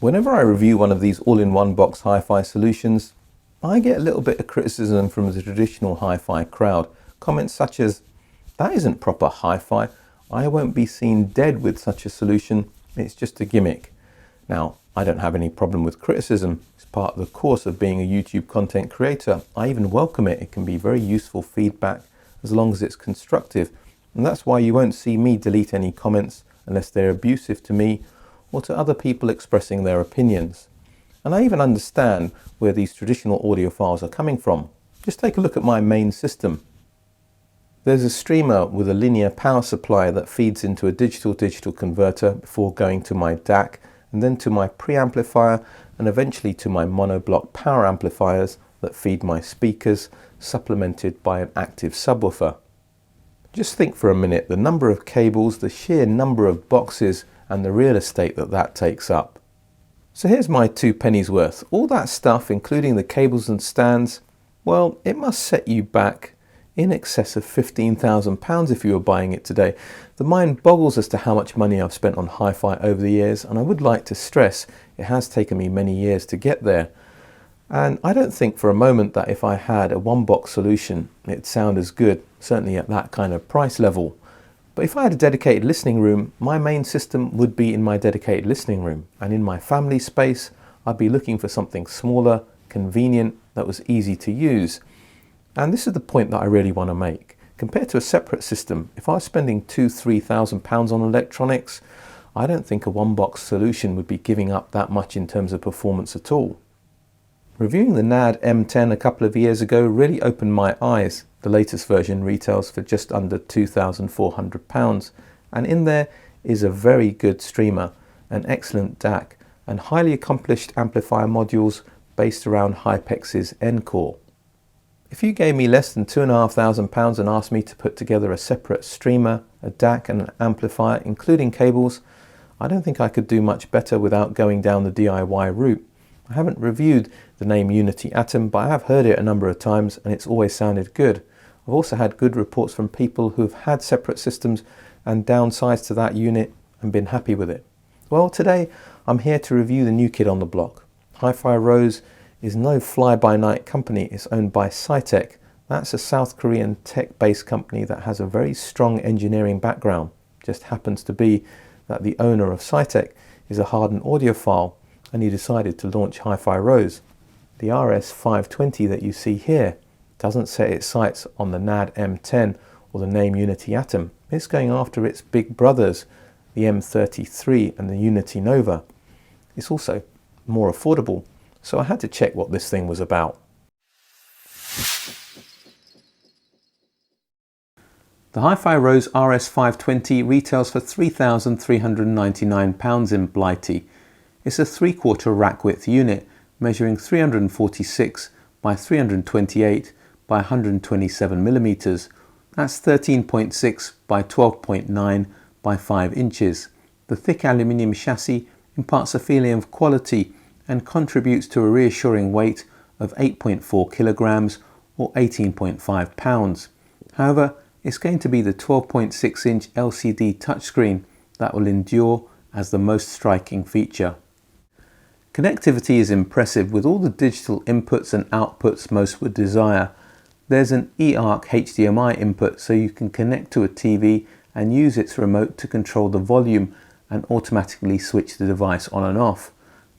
Whenever I review one of these all-in-one box hi-fi solutions, I get a little bit of criticism from the traditional hi-fi crowd. Comments such as, "That isn't proper hi-fi. I won't be seen dead with such a solution. It's just a gimmick." Now, I don't have any problem with criticism. It's part of the course of being a YouTube content creator. I even welcome it. It can be very useful feedback as long as it's constructive. And that's why you won't see me delete any comments unless they're abusive to me or to other people expressing their opinions. And I even understand where these traditional audiophiles are coming from. Just take a look at my main system. There's a streamer with a linear power supply that feeds into a digital converter before going to my DAC and then to my preamplifier and eventually to my monoblock power amplifiers that feed my speakers, supplemented by an active subwoofer. Just think for a minute the number of cables, the sheer number of boxes and the real estate that takes up. So here's my 2 pennies worth. All that stuff, including the cables and stands, well, it must set you back in excess of £15,000 if you were buying it today. The mind boggles as to how much money I've spent on hi-fi over the years, and I would like to stress it has taken me many years to get there. And I don't think for a moment that if I had a one-box solution, it'd sound as good, certainly at that kind of price level. But if I had a dedicated listening room, my main system would be in my dedicated listening room. And in my family space, I'd be looking for something smaller, convenient, that was easy to use. And this is the point that I really want to make. Compared to a separate system, if I was spending £2,000–3,000 on electronics, I don't think a one-box solution would be giving up that much in terms of performance at all. Reviewing the NAD M10 a couple of years ago really opened my eyes. The latest version retails for just under £2,400, and in there is a very good streamer, an excellent DAC, and highly accomplished amplifier modules based around Hypex's N-Core. If you gave me less than £2,500 and asked me to put together a separate streamer, a DAC and an amplifier, including cables, I don't think I could do much better without going down the DIY route. I haven't reviewed the Naim Unity Atom, but I have heard it a number of times and it's always sounded good. I've also had good reports from people who have had separate systems and downsized to that unit and been happy with it. Well, today I'm here to review the new kid on the block. HiFi Rose is no fly-by-night company. It's owned by Cytec. That's a South Korean tech-based company that has a very strong engineering background. Just happens to be that the owner of Cytec is a hardened audiophile, and he decided to launch HiFi Rose. The RS520 that you see here doesn't set its sights on the NAD M10 or the Naim Unity Atom. It's going after its big brothers, the M33 and the Unity Nova. It's also more affordable, so I had to check what this thing was about. The HiFi Rose RS520 retails for £3,399 in Blighty. It's a 3/4 rack width unit measuring 346 by 328 by 127 millimeters. That's 13.6 by 12.9 by 5 inches. The thick aluminium chassis imparts a feeling of quality and contributes to a reassuring weight of 8.4 kilograms or 18.5 pounds. However, it's going to be the 12.6-inch LCD touchscreen that will endure as the most striking feature. Connectivity is impressive with all the digital inputs and outputs most would desire. There's an eARC HDMI input so you can connect to a TV and use its remote to control the volume and automatically switch the device on and off.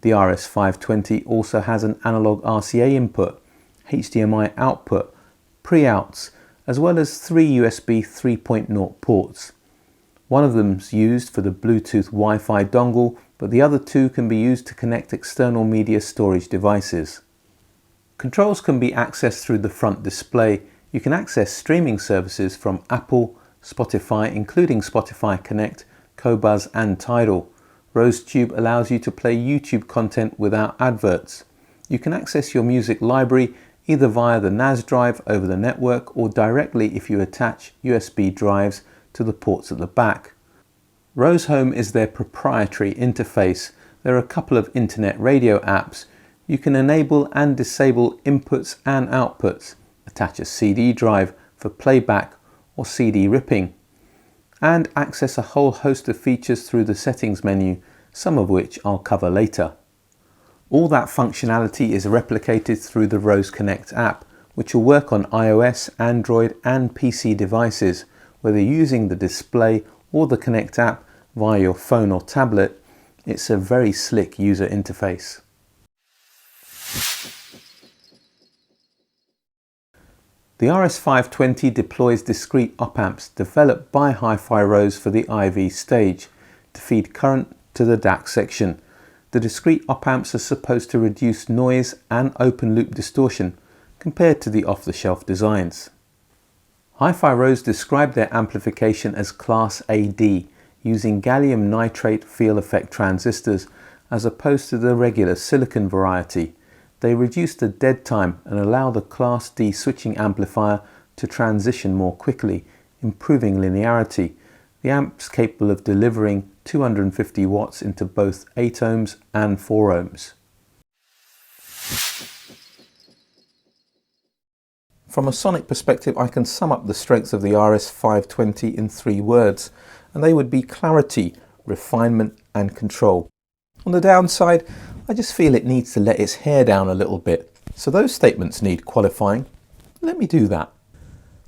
The RS520 also has an analog RCA input, HDMI output, pre-outs, as well as 3 USB 3.0 ports. One of them's used for the Bluetooth Wi-Fi dongle, but the other 2 can be used to connect external media storage devices. Controls can be accessed through the front display. You can access streaming services from Apple, Spotify, including Spotify Connect, Qobuz and Tidal. RoseTube allows you to play YouTube content without adverts. You can access your music library either via the NAS drive over the network or directly if you attach USB drives to the ports at the back. Rose Home is their proprietary interface. There are a couple of internet radio apps. You can enable and disable inputs and outputs, attach a CD drive for playback or CD ripping, and access a whole host of features through the settings menu, some of which I'll cover later. All that functionality is replicated through the Rose Connect app, which will work on iOS, Android and PC devices, whether using the display or the Connect app via your phone or tablet. It's a very slick user interface. The RS520 deploys discrete op-amps developed by HiFi Rose for the IV stage to feed current to the DAC section. The discrete op-amps are supposed to reduce noise and open loop distortion compared to the off-the-shelf designs. HiFi Rose described their amplification as Class AD, using gallium nitrate field effect transistors as opposed to the regular silicon variety. They reduce the dead time and allow the Class D switching amplifier to transition more quickly, improving linearity. The amp's capable of delivering 250 watts into both 8 ohms and 4 ohms. From a sonic perspective, I can sum up the strengths of the RS520 in 3 words, and they would be clarity, refinement and control. On the downside, I just feel it needs to let its hair down a little bit, so those statements need qualifying. Let me do that.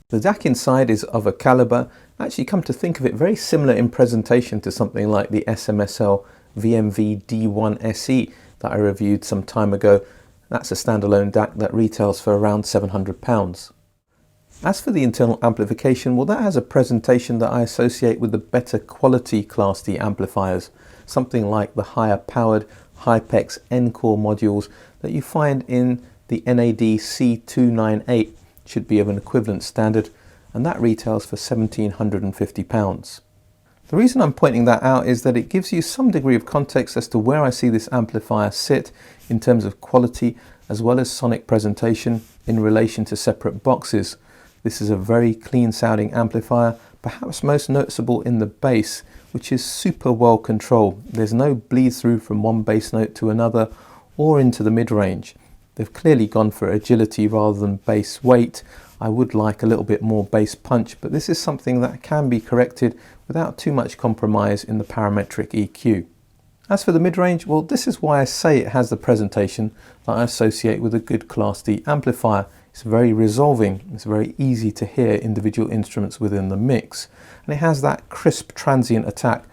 The DAC inside is of a caliber, actually come to think of it, very similar in presentation to something like the SMSL VMV D1 SE that I reviewed some time ago. That's a standalone DAC that retails for around £700. As for the internal amplification, well, that has a presentation that I associate with the better quality Class D amplifiers, something like the higher powered Hypex N-Core modules that you find in the NAD C298, should be of an equivalent standard, and that retails for £1,750. The reason I'm pointing that out is that it gives you some degree of context as to where I see this amplifier sit in terms of quality as well as sonic presentation in relation to separate boxes. This is a very clean sounding amplifier, perhaps most noticeable in the bass, which is super well controlled. There's no bleed through from one bass note to another or into the mid-range. They've clearly gone for agility rather than bass weight. I would like a little bit more bass punch, but this is something that can be corrected without too much compromise in the parametric EQ. As for the mid-range, well, this is why I say it has the presentation that I associate with a good Class D amplifier. It's very resolving, it's very easy to hear individual instruments within the mix, and it has that crisp transient attack.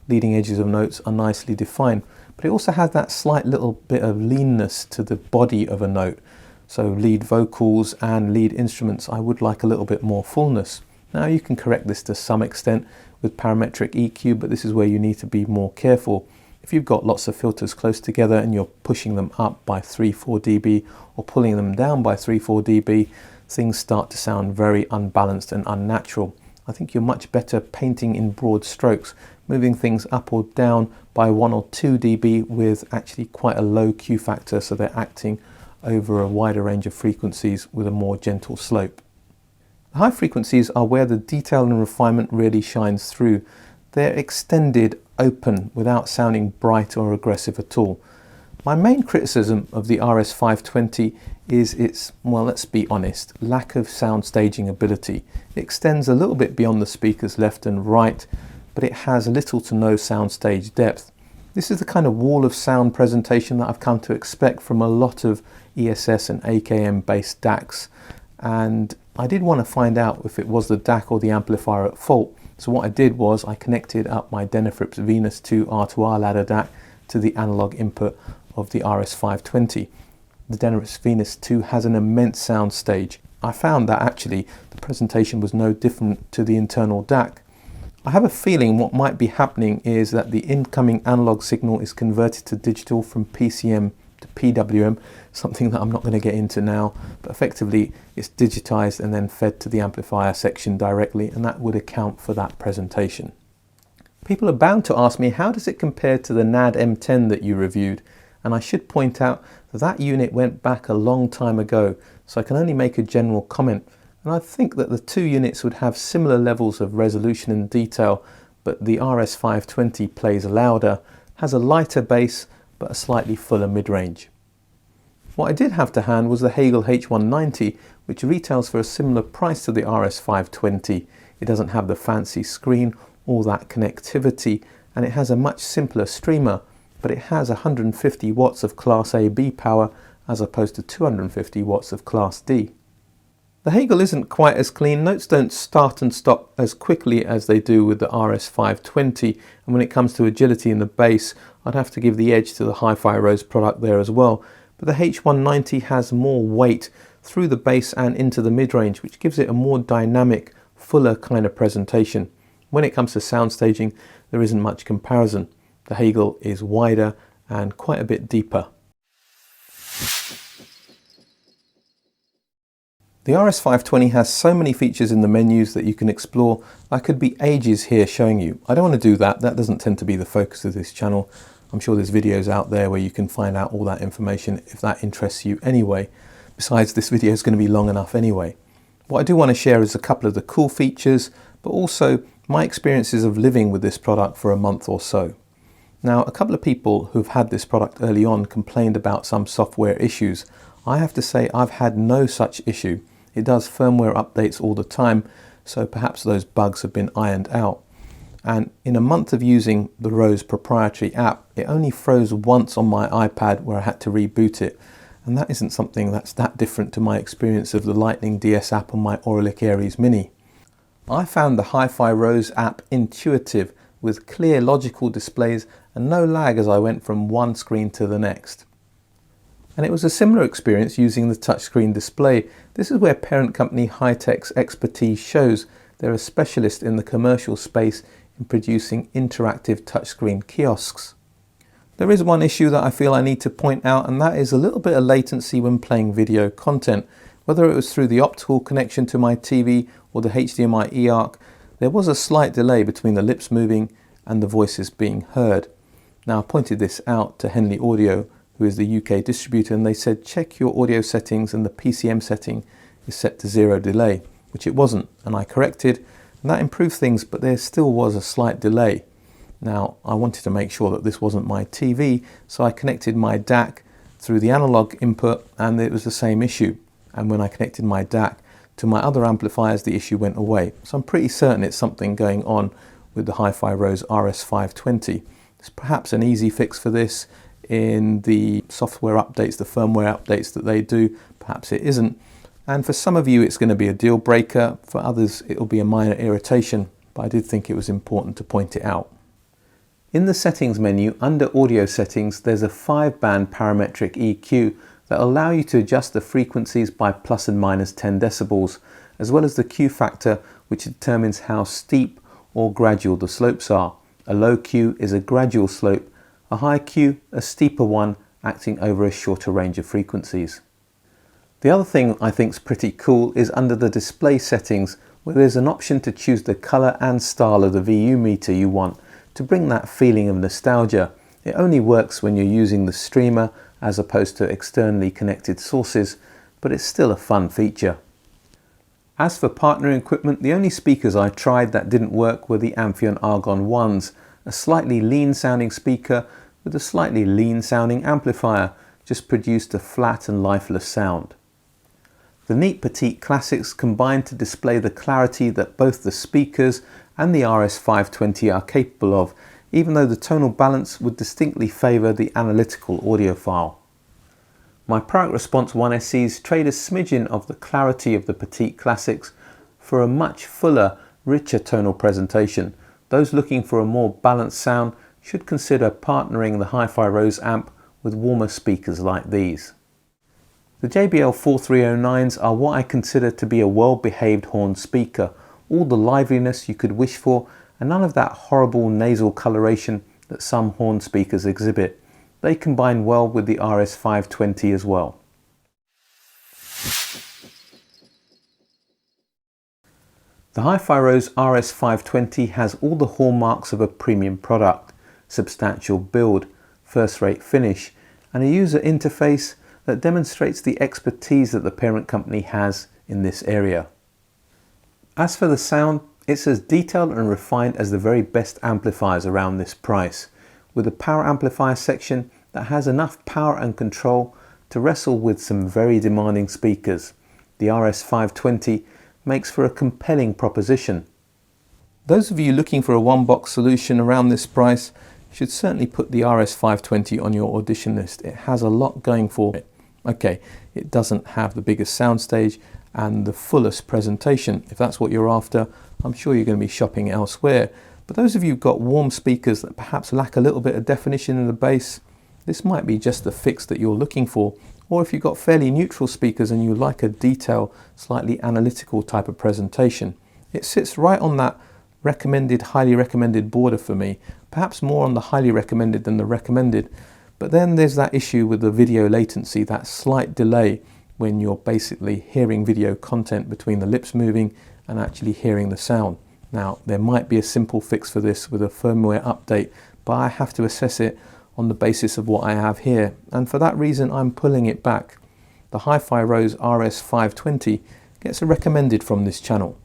Leading edges of notes are nicely defined, but it also has that slight little bit of leanness to the body of a note. So lead vocals and lead instruments, I would like a little bit more fullness. Now you can correct this to some extent with parametric EQ, but this is where you need to be more careful. If you've got lots of filters close together and you're pushing them up by 3-4 dB or pulling them down by 3-4 dB, things start to sound very unbalanced and unnatural. I think you're much better painting in broad strokes, moving things up or down by 1 or 2 dB with actually quite a low Q factor, so they're acting over a wider range of frequencies with a more gentle slope. The high frequencies are where the detail and refinement really shines through. They're extended, open, without sounding bright or aggressive at all. My main criticism of the RS520 is its, well, let's be honest, lack of sound staging ability. It extends a little bit beyond the speakers left and right, but it has little to no sound stage depth. This is the kind of wall of sound presentation that I've come to expect from a lot of ESS and AKM based DACs, and I did want to find out if it was the DAC or the amplifier at fault. So what I did was I connected up my Denafrips Venus 2 R2R ladder DAC to the analog input of the RS520. The Denafrips Venus 2 has an immense sound stage. I found that actually the presentation was no different to the internal DAC. I have a feeling what might be happening is that the incoming analog signal is converted to digital from PCM to PWM, something that I'm not going to get into now, but effectively it's digitized and then fed to the amplifier section directly, and that would account for that presentation. People are bound to ask me, how does it compare to the NAD M10 that you reviewed? And I should point out that that unit went back a long time ago, so I can only make a general comment. And I think that the two units would have similar levels of resolution and detail, but the RS520 plays louder, has a lighter bass, but a slightly fuller mid-range. What I did have to hand was the Hegel H190, which retails for a similar price to the RS520. It doesn't have the fancy screen or that connectivity, and it has a much simpler streamer. but it has 150 watts of Class AB power as opposed to 250 watts of Class D. The Hegel isn't quite as clean. Notes don't start and stop as quickly as they do with the RS520, and when it comes to agility in the bass, I'd have to give the edge to the HiFi Rose product there as well. But the H190 has more weight through the bass and into the mid-range, which gives it a more dynamic, fuller kind of presentation. When it comes to sound staging, there isn't much comparison. The Hegel is wider and quite a bit deeper. The RS520 has so many features in the menus that you can explore. I could be ages here showing you. I don't want to do that. That doesn't tend to be the focus of this channel. I'm sure there's videos out there where you can find out all that information if that interests you anyway. Besides, this video is going to be long enough anyway. What I do want to share is a couple of the cool features, but also my experiences of living with this product for a month or so. Now, a couple of people who've had this product early on complained about some software issues. I have to say I've had no such issue. It does firmware updates all the time, so perhaps those bugs have been ironed out. And in a month of using the Rose proprietary app, it only froze once on my iPad where I had to reboot it. And that isn't something that's that different to my experience of the Lightning DS app on my Auralic Aries Mini. I found the HiFi Rose app intuitive, with clear logical displays and no lag as I went from one screen to the next. And it was a similar experience using the touchscreen display. This is where parent company Hi-Tech's expertise shows. They're a specialist in the commercial space in producing interactive touchscreen kiosks. There is one issue that I feel I need to point out, and that is a little bit of latency when playing video content. Whether it was through the optical connection to my TV or the HDMI eARC, there was a slight delay between the lips moving and the voices being heard. Now, I pointed this out to Henley Audio, who is the UK distributor, and they said check your audio settings and the PCM setting is set to 0 delay, which it wasn't, and I corrected, and that improved things, but there still was a slight delay. Now, I wanted to make sure that this wasn't my TV, so I connected my DAC through the analog input, and it was the same issue. And when I connected my DAC to my other amplifiers, the issue went away. So I'm pretty certain it's something going on with the HiFi Rose RS520. There's perhaps an easy fix for this in the software updates, the firmware updates that they do. Perhaps it isn't. And for some of you, it's going to be a deal breaker. For others, it will be a minor irritation, but I did think it was important to point it out. In the settings menu, under audio settings, there's a 5-band parametric EQ that allow you to adjust the frequencies by plus and minus 10 decibels, as well as the Q factor, which determines how steep or gradual the slopes are. A low Q is a gradual slope, a high Q, a steeper one, acting over a shorter range of frequencies. The other thing I think is pretty cool is under the display settings, where there's an option to choose the color and style of the VU meter you want to bring that feeling of nostalgia. It only works when you're using the streamer as opposed to externally connected sources, but it's still a fun feature. As for partnering equipment, the only speakers I tried that didn't work were the Amphion Argon 1s, a slightly lean sounding speaker with a slightly lean sounding amplifier, just produced a flat and lifeless sound. The neat petite classics combine to display the clarity that both the speakers and the RS520 are capable of, even though the tonal balance would distinctly favour the analytical audiophile. My product response 1SEs trade a smidgen of the clarity of the petite classics for a much fuller, richer tonal presentation. Those looking for a more balanced sound should consider partnering the HiFi Rose amp with warmer speakers like these. The JBL 4309s are what I consider to be a well-behaved horn speaker, all the liveliness you could wish for and none of that horrible nasal coloration that some horn speakers exhibit. They combine well with the RS520 as well. The HiFi Rose RS520 has all the hallmarks of a premium product: substantial build, first-rate finish, and a user interface that demonstrates the expertise that the parent company has in this area. As for the sound, it's as detailed and refined as the very best amplifiers around this price, with a power amplifier section that has enough power and control to wrestle with some very demanding speakers. The RS520 makes for a compelling proposition. Those of you looking for a one-box solution around this price, you should certainly put the RS520 on your audition list. It has a lot going for it. Okay, it doesn't have the biggest soundstage and the fullest presentation. If that's what you're after, I'm sure you're going to be shopping elsewhere. But those of you who've got warm speakers that perhaps lack a little bit of definition in the bass, this might be just the fix that you're looking for. Or if you've got fairly neutral speakers and you like a detailed, slightly analytical type of presentation, it sits right on that recommended, highly recommended border for me, perhaps more on the highly recommended than the recommended. But then there's that issue with the video latency, that slight delay when you're basically hearing video content between the lips moving and actually hearing the sound. Now, there might be a simple fix for this with a firmware update, but I have to assess it on the basis of what I have here. And for that reason, I'm pulling it back. The HiFi Rose RS520 gets a recommended from this channel.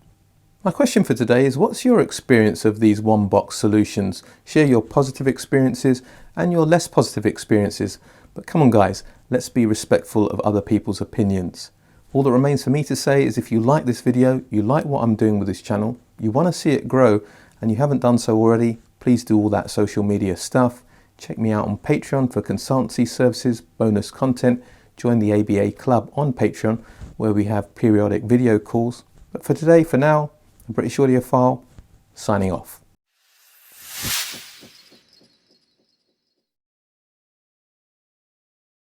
My question for today is, what's your experience of these one-box solutions? Share your positive experiences and your less positive experiences. But come on guys, let's be respectful of other people's opinions. All that remains for me to say is, if you like this video, you like what I'm doing with this channel, you want to see it grow, and you haven't done so already, please do all that social media stuff. Check me out on Patreon for consultancy services, bonus content. Join the ABA Club on Patreon, where we have periodic video calls. But for today, for now, I'm British Audiophile, signing off.